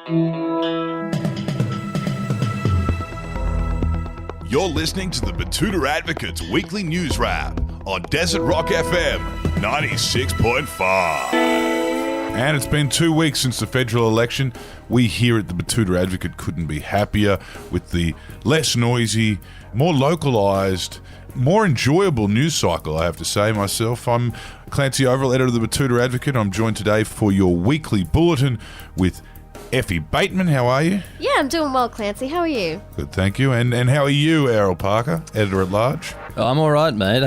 You're listening to the Betoota Advocate's weekly news wrap on Desert Rock FM 96.5. And it's been 2 weeks since the federal election. We here at the Betoota Advocate couldn't be happier with the less noisy, more localised, more enjoyable news cycle, I have to say myself. I'm Clancy Overell, editor of the Betoota Advocate. I'm joined today for your weekly bulletin with Effie Bateman. How are you? Yeah, I'm doing well, Clancy. How are you? Good, thank you. And how are you, Errol Parker, editor-at-large? I'm all right, mate.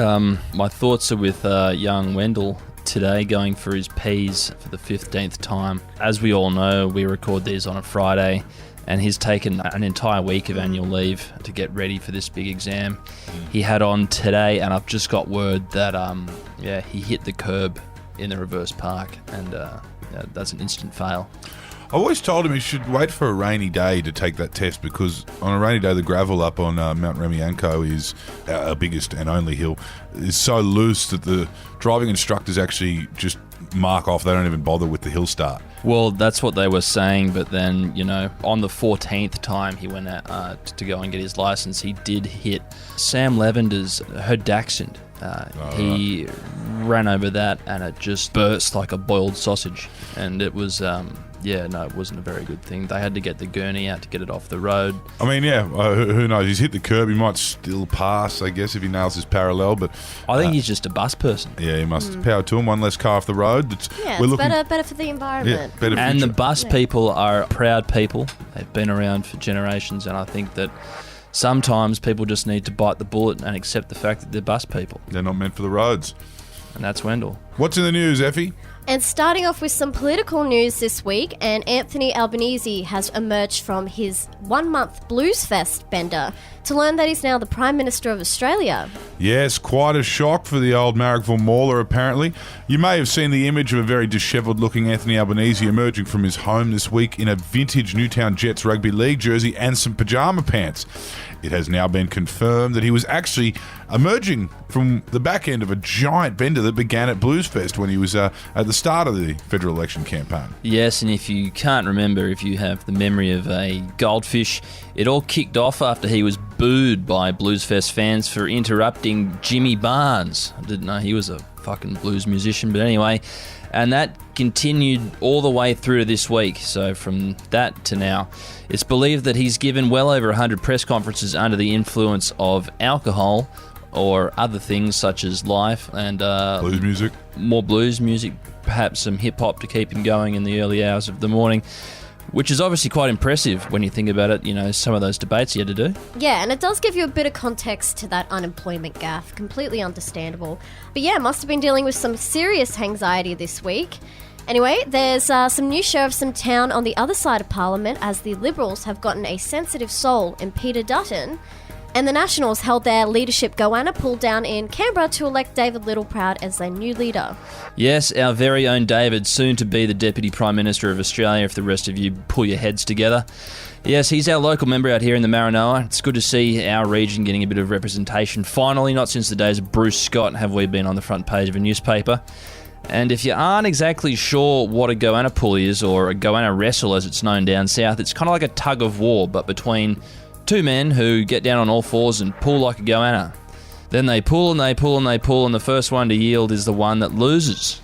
My thoughts are with young Wendell today, going for his P's for the 15th time. As we all know, we record these on a Friday, and he's taken an entire week of annual leave to get ready for this big exam. He had on today, and I've just got word that he hit the curb in the reverse park, and that's an instant fail. I always told him he should wait for a rainy day to take that test, because on a rainy day the gravel up on Mount Remianco is our biggest and only hill, is so loose that the driving instructors actually just mark off. They don't even bother with the hill start. Well, that's what they were saying, but then, on the 14th time he went out to go and get his license, he did hit Sam Levender's, her Dachshund. He ran over that and it just burst like a boiled sausage, and it was... it wasn't a very good thing. They had to get the gurney out to get it off the road. I mean, who knows? He's hit the curb. He might still pass, I guess, if he nails his parallel. But I think he's just a bus person. Yeah, he must. Power to him. One less car off the road. It's better for the environment. Yeah, better and future. The bus people are proud people. They've been around for generations, and I think that sometimes people just need to bite the bullet and accept the fact that they're bus people. They're not meant for the roads. And that's Wendell. What's in the news, Effie? And starting off with some political news this week, and Anthony Albanese has emerged from his 1-month Blues Fest bender to learn that he's now the Prime Minister of Australia. Yes, quite a shock for the old Marrickville Mauler, apparently. You may have seen the image of a very dishevelled-looking Anthony Albanese emerging from his home this week in a vintage Newtown Jets rugby league jersey and some pyjama pants. It has now been confirmed that he was actually emerging from the back end of a giant bender that began at Blues Fest when he was at the start of the federal election campaign. Yes, and if you can't remember, if you have the memory of a goldfish, it all kicked off after he was booed by Blues Fest fans for interrupting Jimmy Barnes. I didn't know he was a fucking blues musician, but anyway, and that continued all the way through to this week. So from that to now, it's believed that he's given well over 100 press conferences under the influence of alcohol or other things such as life and blues music, more blues music, perhaps some hip-hop to keep him going in the early hours of the morning, which is obviously quite impressive when you think about it, some of those debates he had to do. Yeah, and it does give you a bit of context to that unemployment gaffe. Completely understandable. But yeah, must have been dealing with some serious anxiety this week. Anyway, there's some new sheriffs in town on the other side of Parliament, as the Liberals have gotten a sensitive soul in Peter Dutton, and the Nationals held their leadership Goanna pull down in Canberra to elect David Littleproud as their new leader. Yes, our very own David, soon to be the Deputy Prime Minister of Australia, if the rest of you pull your heads together. Yes, he's our local member out here in the Maranoa. It's good to see our region getting a bit of representation. Finally, not since the days of Bruce Scott have we been on the front page of a newspaper. And if you aren't exactly sure what a Goanna pull is, or a Goanna wrestle as it's known down south, it's kind of like a tug of war, but between two men who get down on all fours and pull like a Goanna. Then they pull and they pull and they pull, and the first one to yield is the one that loses.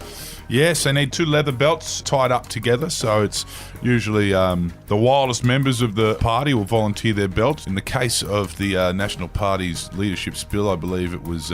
Yes, they need two leather belts tied up together, so it's usually the wildest members of the party will volunteer their belts. In the case of the National Party's leadership spill, I believe it was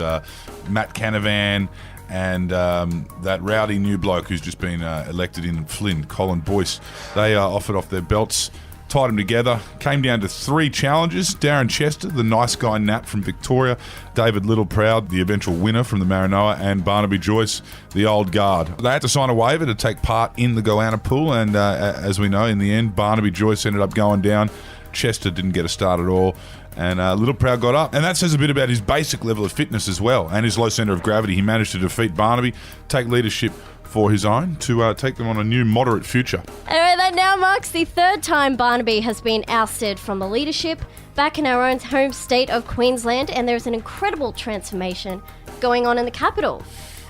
Matt Canavan and that rowdy new bloke who's just been elected in Flynn, Colin Boyce. They offered off their belts, tied them together, came down to 3 challenges. Darren Chester, the nice guy Nat from Victoria, David Littleproud, the eventual winner from the Maranoa, and Barnaby Joyce, the old guard. They had to sign a waiver to take part in the Goanna pool, and as we know, in the end, Barnaby Joyce ended up going down. Chester didn't get a start at all, and Littleproud got up. And that says a bit about his basic level of fitness as well, and his low centre of gravity. He managed to defeat Barnaby, take leadership for his own, to take them on a new moderate future. Anyway, that now marks the 3rd time Barnaby has been ousted from the leadership back in our own home state of Queensland, and there's an incredible transformation going on in the capital.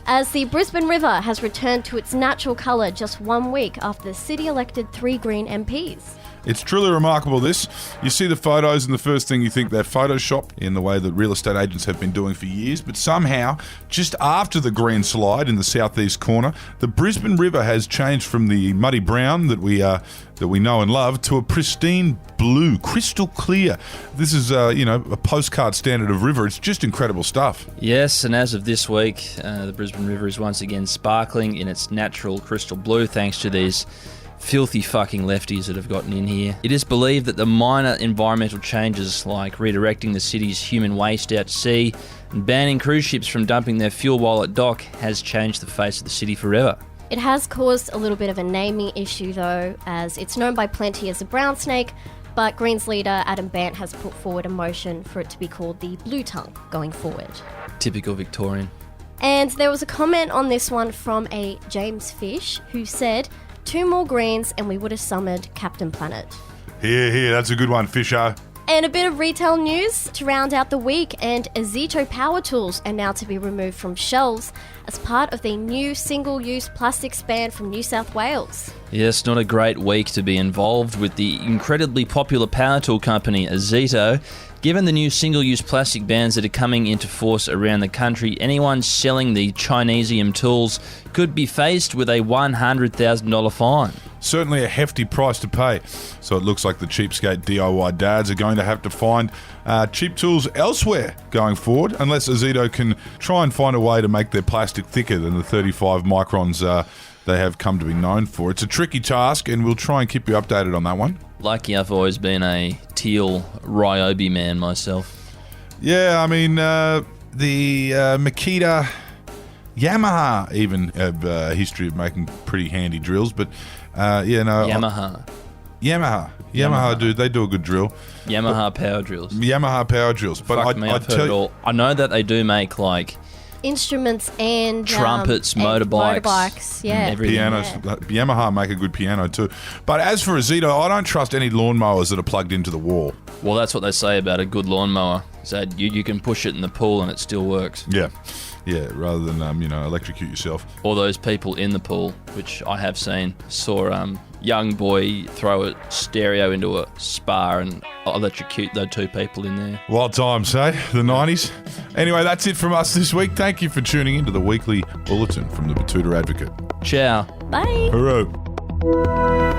as the Brisbane River has returned to its natural colour just 1 week after the city elected 3 Green MPs. It's truly remarkable, this. You see the photos and the first thing you think they're photoshopped in the way that real estate agents have been doing for years, but somehow, just after the green slide in the southeast corner, the Brisbane River has changed from the muddy brown that we know and love to a pristine blue, crystal clear. This is, a postcard standard of river. It's just incredible stuff. Yes, and as of this week, the Brisbane River is once again sparkling in its natural crystal blue thanks to these filthy fucking lefties that have gotten in here. It is believed that the minor environmental changes like redirecting the city's human waste out to sea and banning cruise ships from dumping their fuel while at dock has changed the face of the city forever. It has caused a little bit of a naming issue though, as it's known by plenty as the brown snake, but Greens leader Adam Bant has put forward a motion for it to be called the blue tongue going forward. Typical Victorian. And there was a comment on this one from a James Fish who said, 2 more greens and we would have summoned Captain Planet. Here, that's a good one, Fisher. And a bit of retail news to round out the week, and Azito power tools are now to be removed from shelves as part of the new single-use plastics ban from New South Wales. Yes, not a great week to be involved with the incredibly popular power tool company Azito. Given the new single-use plastic bans that are coming into force around the country, anyone selling the Chinesium tools could be faced with a $100,000 fine. Certainly a hefty price to pay. So it looks like the cheapskate DIY dads are going to have to find cheap tools elsewhere going forward, unless Azito can try and find a way to make their plastic thicker than the 35 microns they have come to be known for. It's a tricky task, and we'll try and keep you updated on that one. Lucky I've always been a teal Ryobi man myself. Yeah, I mean, the Makita, Yamaha even have a history of making pretty handy drills, but Yamaha, dude, they do a good drill. Yamaha power drills. But Fuck me, I've heard it all. I know that they do make like Instruments and trumpets, and motorbikes, yeah, everything. Pianos. Yeah. Yamaha make a good piano too. But as for Azito, I don't trust any lawnmowers that are plugged into the wall. Well, that's what they say about a good lawnmower. So you can push it in the pool and it still works. Yeah, rather than electrocute yourself. Or those people in the pool, which I have seen. Saw young boy throw a stereo into a spa and electrocute those 2 people in there. Wild times, hey? The 90s. Anyway, that's it from us this week. Thank you for tuning into the weekly bulletin from the Betoota Advocate. Ciao. Bye. Hooroo.